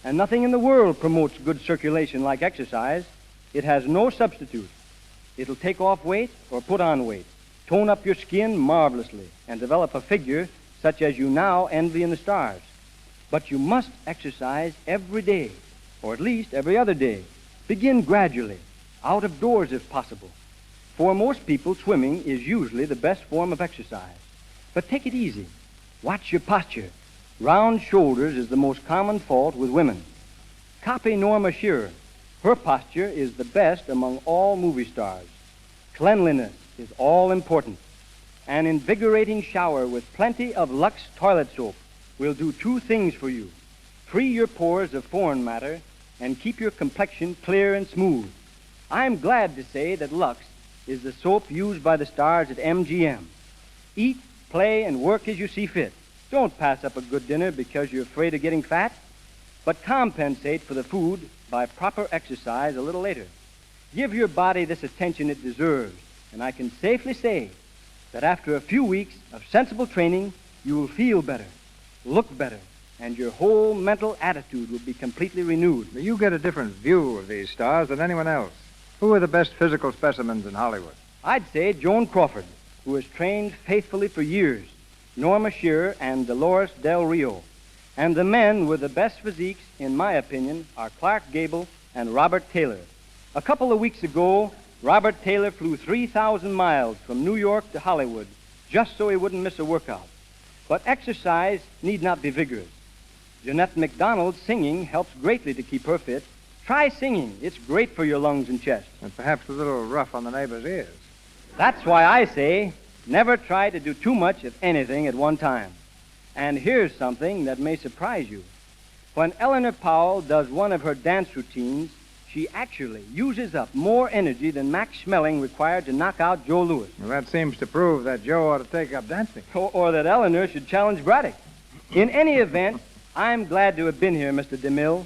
And nothing in the world promotes good circulation like exercise. It has no substitute. It'll take off weight or put on weight, tone up your skin marvelously, and develop a figure such as you now envy in the stars. But you must exercise every day, or at least every other day. Begin gradually, out of doors if possible. For most people, swimming is usually the best form of exercise. But take it easy. Watch your posture. Round shoulders is the most common fault with women. Copy Norma Shearer. Her posture is the best among all movie stars. Cleanliness is all important. An invigorating shower with plenty of Lux toilet soap will do 2 things for you: free your pores of foreign matter and keep your complexion clear and smooth. I'm glad to say that Lux is the soap used by the stars at MGM. Eat, play, and work as you see fit. Don't pass up a good dinner because you're afraid of getting fat, but compensate for the food by proper exercise a little later. Give your body this attention it deserves, and I can safely say that after a few weeks of sensible training, you will feel better, look better, and your whole mental attitude will be completely renewed. You get a different view of these stars than anyone else. Who are the best physical specimens in Hollywood? I'd say Joan Crawford, who has trained faithfully for years, Norma Shearer, and Dolores Del Rio. And the men with the best physiques, in my opinion, are Clark Gable and Robert Taylor. A couple of weeks ago, Robert Taylor flew 3,000 miles from New York to Hollywood just so he wouldn't miss a workout. But exercise need not be vigorous. Jeanette MacDonald's singing helps greatly to keep her fit. Try singing. It's great for your lungs and chest. And perhaps a little rough on the neighbor's ears. That's why I say never try to do too much of anything at one time. And here's something that may surprise you. When Eleanor Powell does one of her dance routines, she actually uses up more energy than Max Schmeling required to knock out Joe Louis. Well, that seems to prove that Joe ought to take up dancing. Or that Eleanor should challenge Braddock. In any event, I'm glad to have been here, Mr. DeMille.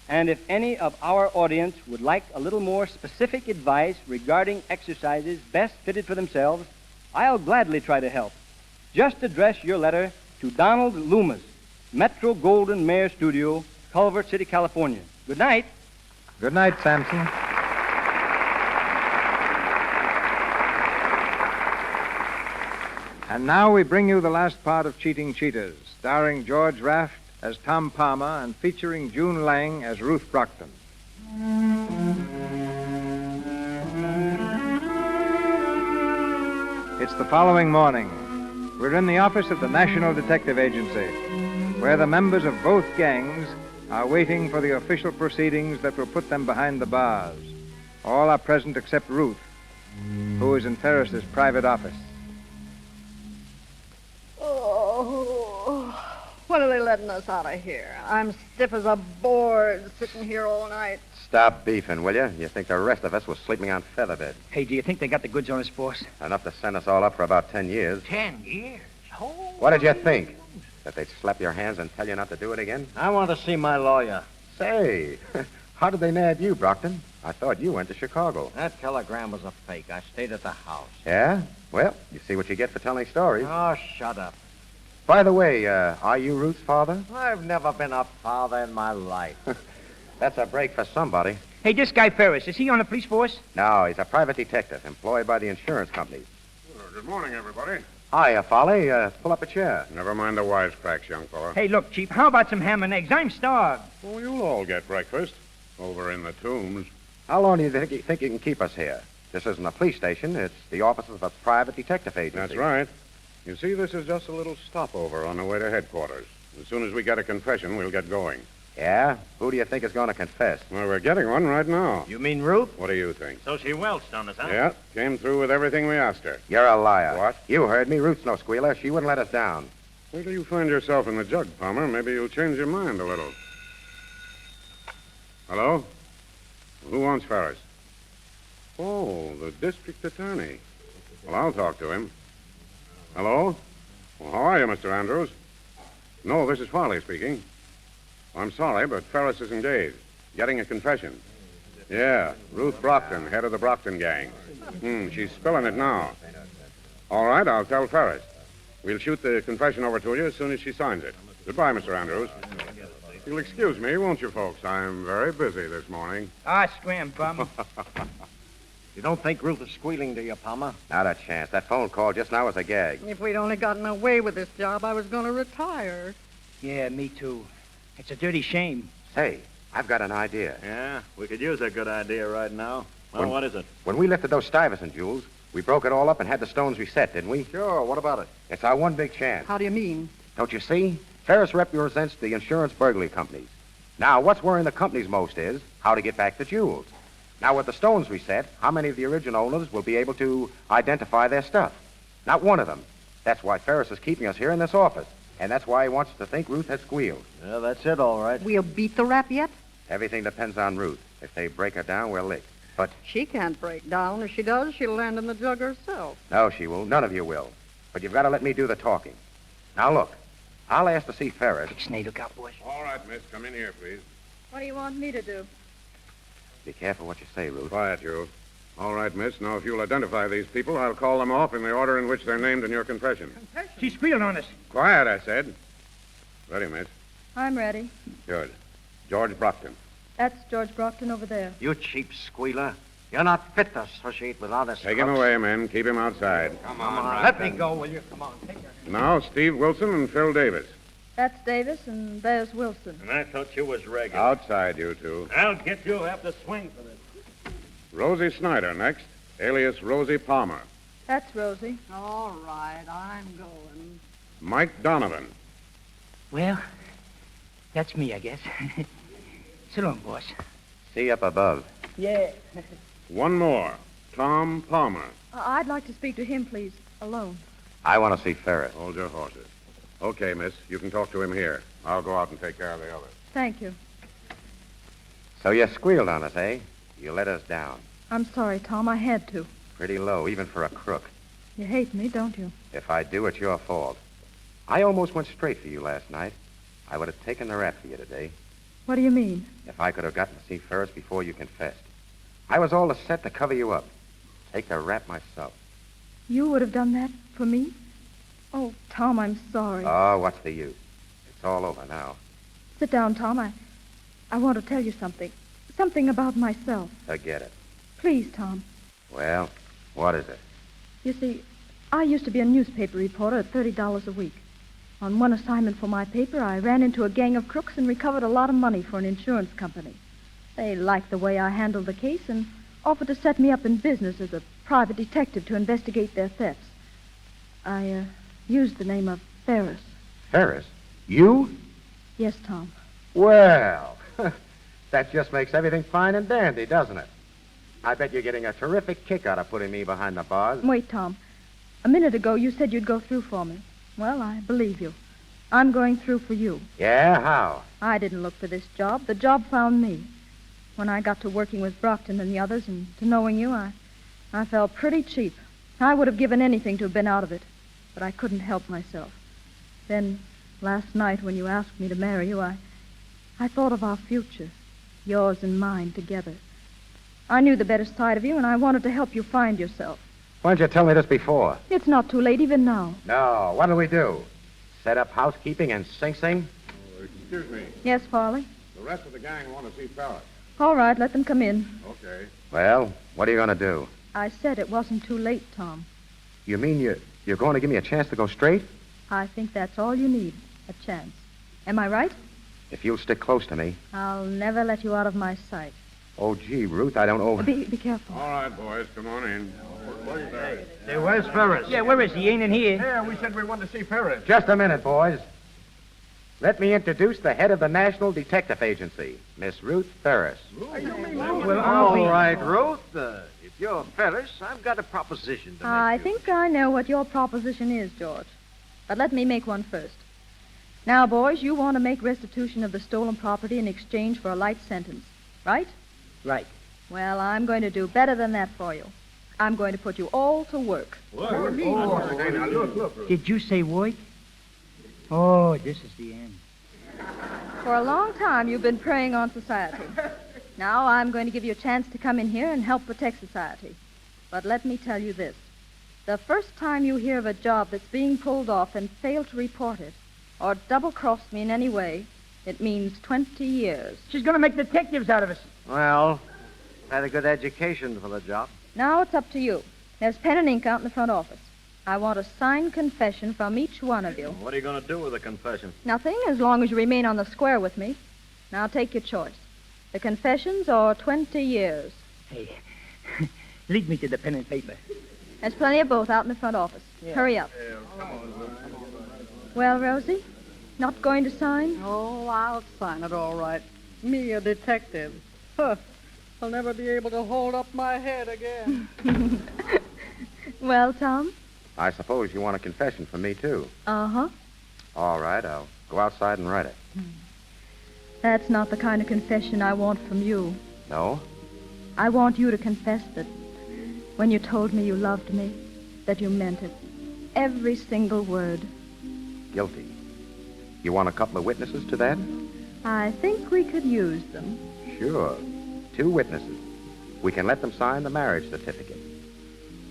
And if any of our audience would like a little more specific advice regarding exercises best fitted for themselves, I'll gladly try to help. Just address your letter to Donald Loomis, Metro Golden Mayer Studio, Culver City, California. Good night. Good night, Samson. And now we bring you the last part of Cheating Cheaters, starring George Raft as Tom Palmer and featuring June Lang as Ruth Brockton. It's the following morning. We're in the office of the National Detective Agency, where the members of both gangs are waiting for the official proceedings that will put them behind the bars. All are present except Ruth, who is in Ferris's private office. Oh, when are they letting us out of here? I'm stiff as a board sitting here all night. Stop beefing, will you? You think the rest of us was sleeping on featherbed. Hey, do you think they got the goods on us, boss? Enough to send us all up for about 10 years. 10 years? Oh. What did you think? That they'd slap your hands and tell you not to do it again? I want to see my lawyer. Say, how did they nab you, Brockton? I thought you went to Chicago. That telegram was a fake. I stayed at the house. Yeah? Well, you see what you get for telling stories. Oh, shut up. By the way, are you Ruth's father? I've never been a father in my life. That's a break for somebody. Hey, this guy Ferris, is he on the police force? No, he's a private detective employed by the insurance companies. Well, good morning, everybody. Hiya, Folly. Pull up a chair. Never mind the wisecracks, young fella. Hey, look, Chief, how about some ham and eggs? I'm starved. Well, you'll all get breakfast over in the tombs. How long do you think you can keep us here? This isn't a police station. It's the offices of a private detective agency. That's right. You see, this is just a little stopover on the way to headquarters. As soon as we get a confession, we'll get going. Yeah? Who do you think is going to confess? Well, we're getting one right now. You mean Ruth? What do you think? So she welched on us, huh? Yeah, came through with everything we asked her. You're a liar. What? You heard me. Ruth's no squealer. She wouldn't let us down. Wait till you find yourself in the jug, Palmer. Maybe you'll change your mind a little. Hello? Who wants Ferris? Oh, the district attorney. Well, I'll talk to him. Hello? Well, how are you, Mr. Andrews? No, this is Farley speaking. I'm sorry, but Ferris is engaged. Getting a confession. Yeah, Ruth Brockton, head of the Brockton gang. She's spilling it now. All right, I'll tell Ferris. We'll shoot the confession over to you as soon as she signs it. Goodbye, Mr. Andrews. You'll excuse me, won't you, folks? I'm very busy this morning. Scram, Palmer. You don't think Ruth is squealing to you, Palmer? Not a chance. That phone call just now was a gag. If we'd only gotten away with this job, I was going to retire. Yeah, me too. It's a dirty shame. Hey, I've got an idea. Yeah, we could use a good idea right now. Well, what is it? When we lifted those Stuyvesant jewels, we broke it all up and had the stones reset, didn't we? Sure, what about it? It's our one big chance. How do you mean? Don't you see? Ferris represents the insurance burglary companies. Now, what's worrying the companies most is how to get back the jewels. Now, with the stones reset, how many of the original owners will be able to identify their stuff? Not one of them. That's why Ferris is keeping us here in this office. And that's why he wants us to think Ruth has squealed. Yeah, that's it, all right. We'll beat the rap yet? Everything depends on Ruth. If they break her down, we're licked. But She can't break down. If she does, she'll land in the jug herself. no, she won't. None of you will. But you've got to let me do the talking. Now, look. I'll ask to see Ferris. Snake, look out, boys. All right, miss. Come in here, please. What do you want me to do? Be careful what you say, Ruth. Quiet, you. All right, miss. Now, if you'll identify these people, I'll call them off in the order in which they're named in your confession. She squealed on us. Quiet, I said. Ready, miss. I'm ready. Good. George Brockton. That's George Brockton over there. You cheap squealer. You're not fit to associate with honest Take him crooks. away, men. Keep him outside. Come on, let me go, will you? Come on, take her. Now, Steve Wilson and Phil Davis. That's Davis, and there's Wilson. And I thought you was regular. Outside, you two. I'll get you after swing for this. Rosie Snyder next, alias Rosie Palmer. That's Rosie. All right, I'm going. Mike Donovan. Well, that's me, I guess. So long, boss. See you up above. Yeah. One more, Tom Palmer. I'd like to speak to him, please, alone. I want to see Ferris. Hold your horses. Okay, miss. You can talk to him here. I'll go out and take care of the others. Thank you. So you squealed on us, eh? You let us down. I'm sorry, Tom. I had to. Pretty low, even for a crook. You hate me, don't you? If I do, it's your fault. I almost went straight for you last night. I would have taken the rap for you today. What do you mean? If I could have gotten to see Ferris before you confessed, I was all set to cover you up. Take the rap myself. You would have done that for me? Oh, Tom, I'm sorry. Oh, what's the use? It's all over now. Sit down, Tom. I want to tell you something. Something about myself. Forget it. Please, Tom. Well, what is it? You see, I used to be a newspaper reporter at $30 a week. On one assignment for my paper, I ran into a gang of crooks and recovered a lot of money for an insurance company. They liked the way I handled the case and offered to set me up in business as a private detective to investigate their thefts. I used the name of Ferris. Ferris? You? Yes, Tom. Well, that just makes everything fine and dandy, doesn't it? I bet you're getting a terrific kick out of putting me behind the bars. Wait, Tom. A minute ago, you said you'd go through for me. Well, I believe you. I'm going through for you. Yeah, how? I didn't look for this job. The job found me. When I got to working with Brockton and the others and to knowing you, I felt pretty cheap. I would have given anything to have been out of it, but I couldn't help myself. Then, last night when you asked me to marry you, I thought of our future, yours and mine together. I knew the better side of you, and I wanted to help you find yourself. Why didn't you tell me this before? It's not too late even now. No, what'll we do? Set up housekeeping and Sing? Excuse me. Yes, Farley? The rest of the gang want to see Ferris. All right, let them come in. Okay. Well, what are you going to do? I said it wasn't too late, Tom. You mean you're going to give me a chance to go straight? I think that's all you need, a chance. Am I right? If you'll stick close to me. I'll never let you out of my sight. Oh, gee, Ruth, I don't know. Be careful. All right, boys, come on in. Hey, where's Ferris? Yeah, where is he? He ain't in here. Yeah, we said we wanted to see Ferris. Just a minute, boys. Let me introduce the head of the National Detective Agency, Miss Ruth Ferris. Well, All right, Ruth. If you're Ferris, I've got a proposition to make. I think I know what your proposition is, George. But let me make one first. Now, boys, you want to make restitution of the stolen property in exchange for a light sentence, right? Right. Well, I'm going to do better than that for you. I'm going to put you all to work. Look. Did you say work? Oh, this is the end. For a long time, you've been preying on society. Now I'm going to give you a chance to come in here and help protect society. But let me tell you this. The first time you hear of a job that's being pulled off and fail to report it, or double-cross me in any way, it means 20 years. She's going to make detectives out of us. Well, had a good education for the job. Now it's up to you. There's pen and ink out in the front office. I want a signed confession from each one of you. What are you going to do with a confession? Nothing, as long as you remain on the square with me. Now take your choice. The confessions or 20 years. Hey, lead me to the pen and paper. There's plenty of both out in the front office. Yeah. Hurry up. Well, Rosie, not going to sign? Oh, I'll sign it all right. Me, a detective. Huh. I'll never be able to hold up my head again. Well, Tom? I suppose you want a confession from me, too. Uh-huh. All right, I'll go outside and write it. That's not the kind of confession I want from you. No? I want you to confess that when you told me you loved me, that you meant it. Every single word. Guilty. You want a couple of witnesses to that? I think we could use them. Sure. 2 witnesses. We can let them sign the marriage certificate.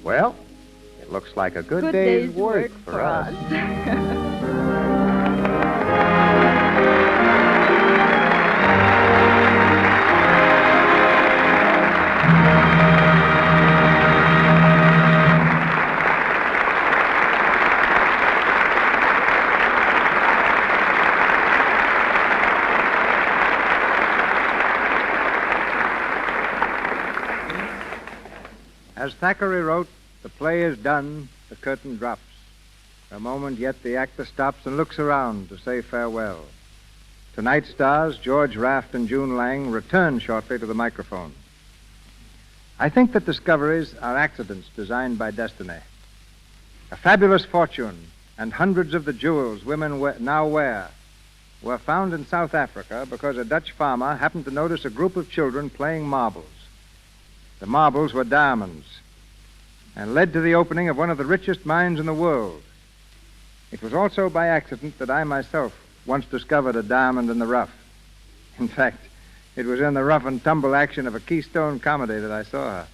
Well, it looks like a good day's work for us. As Thackeray wrote, the play is done, the curtain drops. For a moment yet the actor stops and looks around to say farewell. Tonight's stars, George Raft and June Lang, return shortly to the microphone. I think that discoveries are accidents designed by destiny. A fabulous fortune and hundreds of the jewels women now wear were found in South Africa because a Dutch farmer happened to notice a group of children playing marbles. The marbles were diamonds and led to the opening of one of the richest mines in the world. It was also by accident that I myself once discovered a diamond in the rough. In fact, it was in the rough and tumble action of a Keystone comedy that I saw her.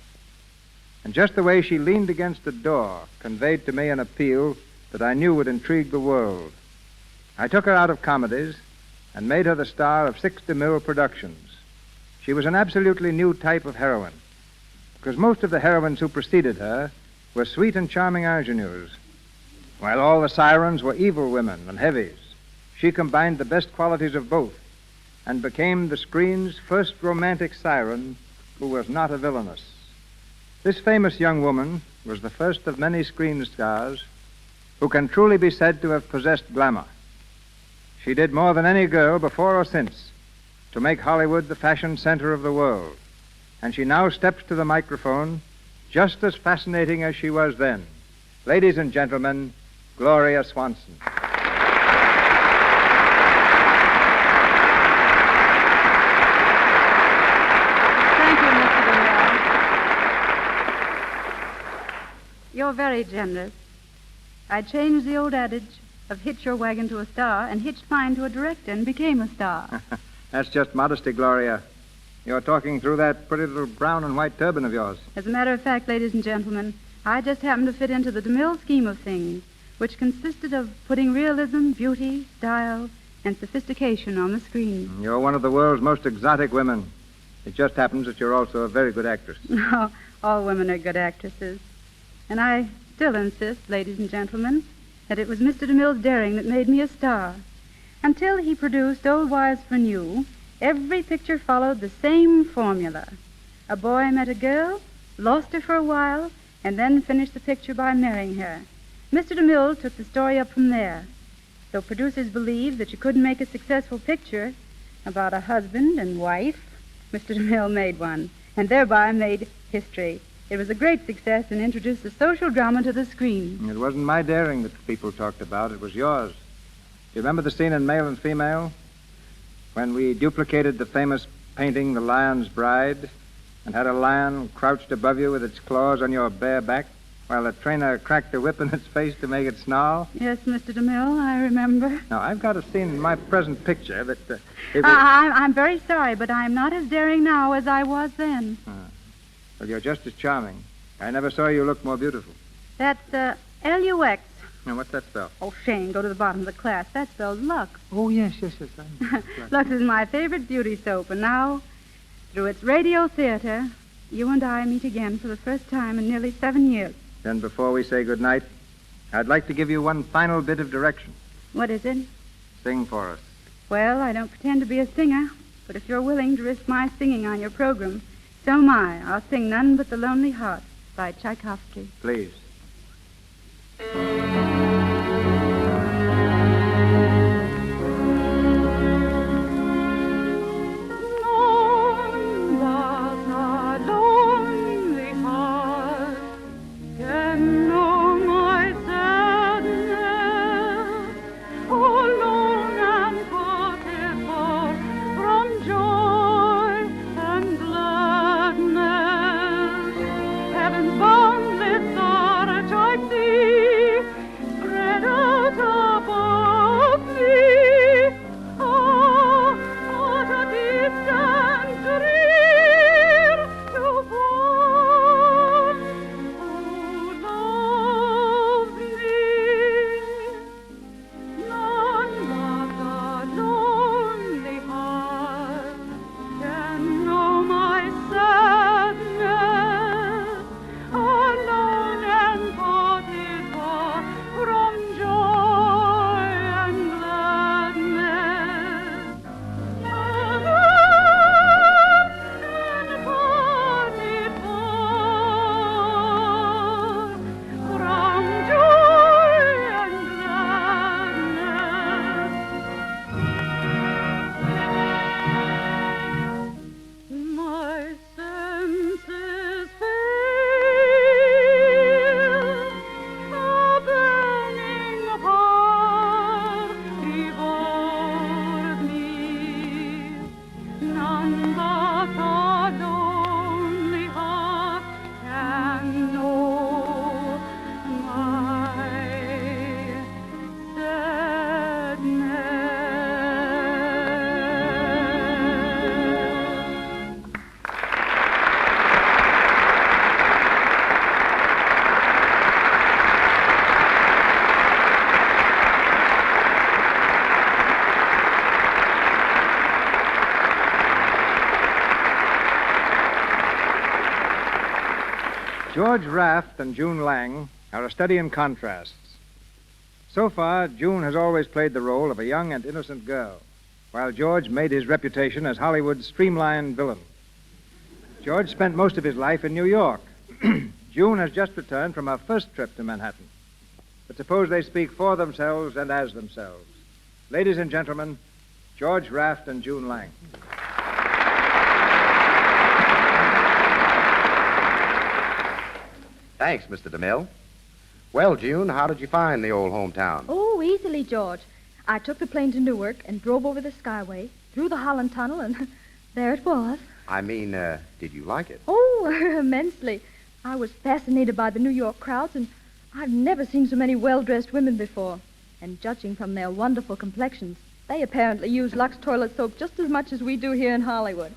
And just the way she leaned against the door conveyed to me an appeal that I knew would intrigue the world. I took her out of comedies and made her the star of 6 DeMille productions. She was an absolutely new type of heroine, because most of the heroines who preceded her were sweet and charming ingenues, while all the sirens were evil women and heavies. She combined the best qualities of both and became the screen's first romantic siren who was not a villainess. This famous young woman was the first of many screen stars who can truly be said to have possessed glamour. She did more than any girl before or since to make Hollywood the fashion center of the world, and she now steps to the microphone just as fascinating as she was then. Ladies and gentlemen, Gloria Swanson. Thank you, Mr. DeMille. You're very generous. I changed the old adage of hitch your wagon to a star and hitched mine to a director and became a star. That's just modesty, Gloria. You're talking through that pretty little brown and white turban of yours. As a matter of fact, ladies and gentlemen, I just happened to fit into the DeMille scheme of things, which consisted of putting realism, beauty, style, and sophistication on the screen. You're one of the world's most exotic women. It just happens that you're also a very good actress. No, all women are good actresses. And I still insist, ladies and gentlemen, that it was Mr. DeMille's daring that made me a star. Until he produced Old Wives for New, every picture followed the same formula. A boy met a girl, lost her for a while, and then finished the picture by marrying her. Mr. DeMille took the story up from there. So producers believed that you couldn't make a successful picture about a husband and wife. Mr. DeMille made one, and thereby made history. It was a great success and introduced the social drama to the screen. It wasn't my daring that the people talked about. It was yours. Do you remember the scene in Male and Female? When we duplicated the famous painting, The Lion's Bride, and had a lion crouched above you with its claws on your bare back, while the trainer cracked a whip in its face to make it snarl? Yes, Mr. DeMille, I remember. Now, I've got a scene in my present picture that... I'm very sorry, but I'm not as daring now as I was then. Well, you're just as charming. I never saw you look more beautiful. That's L-U-X. Now, what's that spell? Oh, Shane, go to the bottom of the class. That spells Lux. Oh, yes. Lux is my favorite beauty soap, and now, through its radio theater, you and I meet again for the first time in nearly 7 years. Then before we say goodnight, I'd like to give you one final bit of direction. What is it? Sing for us. Well, I don't pretend to be a singer, but if you're willing to risk my singing on your program, so am I. I'll sing None But the Lonely Heart by Tchaikovsky. Please. Heaven's boundless arch I see, George Raft and June Lang are a study in contrasts. So far, June has always played the role of a young and innocent girl, while George made his reputation as Hollywood's streamlined villain. George spent most of his life in New York. June has just returned from her first trip to Manhattan. But suppose they speak for themselves and as themselves. Ladies and gentlemen, George Raft and June Lang. Thanks, Mr. DeMille. Well, June, how did you find the old hometown? Oh, easily, George. I took the plane to Newark and drove over the Skyway, through the Holland Tunnel, and there it was. I mean, did you like it? Oh, immensely. I was fascinated by the New York crowds, and I've never seen so many well-dressed women before. And judging from their wonderful complexions, they apparently use Lux toilet soap just as much as we do here in Hollywood.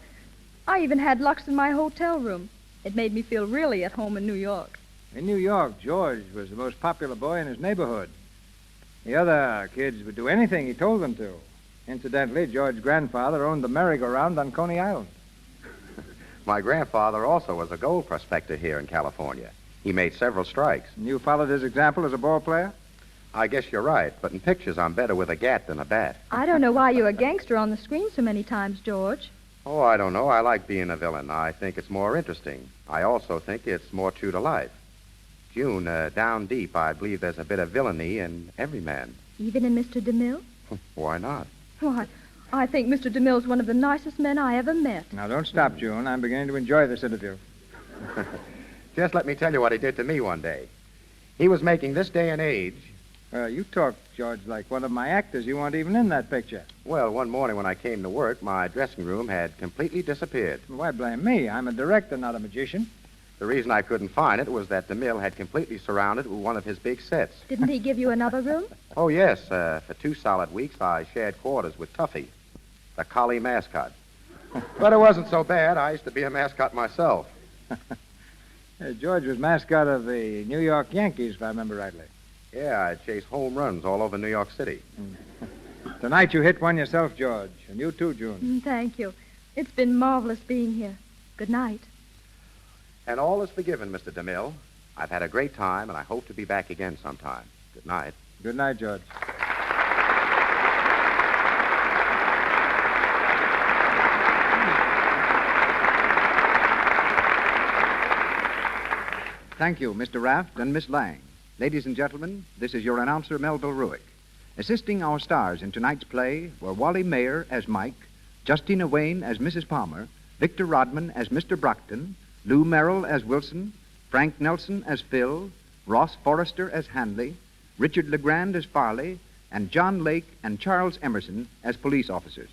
I even had Lux in my hotel room. It made me feel really at home in New York. In New York, George was the most popular boy in his neighborhood. The other kids would do anything he told them to. Incidentally, George's grandfather owned the merry-go-round on Coney Island. My grandfather also was a gold prospector here in California. He made several strikes. And you followed his example as a ball player? I guess you're right, but in pictures I'm better with a gat than a bat. I don't know why you're a gangster on the screen so many times, George. Oh, I don't know. I like being a villain. I think it's more interesting. I also think it's more true to life. June, down deep, I believe there's a bit of villainy in every man. Even in Mr. DeMille? Why not? Why, I think Mr. DeMille's one of the nicest men I ever met. Now, don't stop, June. I'm beginning to enjoy this interview. Just let me tell you what he did to me one day. He was making This Day and Age. You talk, George, like one of my actors. You weren't even in that picture. Well, one morning when I came to work, my dressing room had completely disappeared. Why blame me? I'm a director, not a magician. The reason I couldn't find it was that DeMille had completely surrounded it with one of his big sets. Didn't he give you another room? Oh, yes. For 2 solid weeks, I shared quarters with Tuffy, the collie mascot. But it wasn't so bad. I used to be a mascot myself. George was mascot of the New York Yankees, if I remember rightly. Yeah, I chased home runs all over New York City. Tonight you hit one yourself, George. And you too, June. Thank you. It's been marvelous being here. Good night. And all is forgiven, Mr. DeMille. I've had a great time, and I hope to be back again sometime. Good night. Good night, George. Thank you, Mr. Raft and Miss Lang. Ladies and gentlemen, this is your announcer, Melville Ruick. Assisting our stars in tonight's play were Wally Mayer as Mike, Justina Wayne as Mrs. Palmer, Victor Rodman as Mr. Brockton, Lou Merrill as Wilson, Frank Nelson as Phil, Ross Forrester as Hanley, Richard LeGrand as Farley, and John Lake and Charles Emerson as police officers.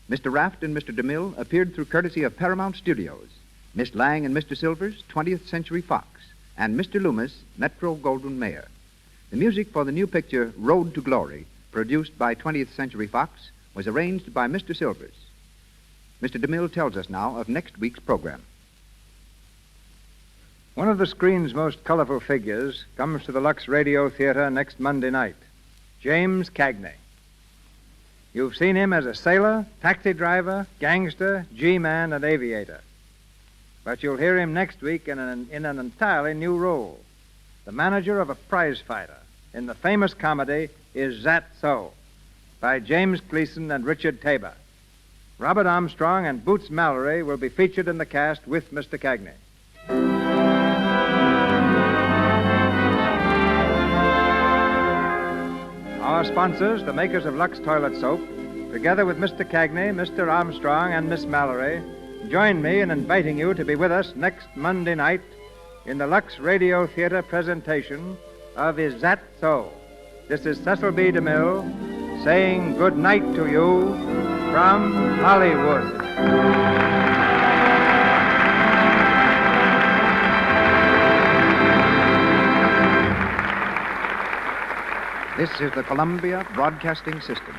Mr. Raft and Mr. DeMille appeared through courtesy of Paramount Studios, Miss Lang and Mr. Silvers, 20th Century Fox, and Mr. Loomis, Metro-Goldwyn-Mayer. The music for the new picture Road to Glory, produced by 20th Century Fox, was arranged by Mr. Silvers. Mr. DeMille tells us now of next week's program. One of the screen's most colorful figures comes to the Lux Radio Theater next Monday night, James Cagney. You've seen him as a sailor, taxi driver, gangster, G-man, and aviator. But you'll hear him next week in an entirely new role, the manager of a prize fighter in the famous comedy Is That So? By James Gleason and Richard Tabor. Robert Armstrong and Boots Mallory will be featured in the cast with Mr. Cagney. Our sponsors, the makers of Lux Toilet Soap, together with Mr. Cagney, Mr. Armstrong, and Miss Mallory, join me in inviting you to be with us next Monday night in the Lux Radio Theater presentation of Is That So? This is Cecil B. DeMille saying good night to you from Hollywood. This is the Columbia Broadcasting System.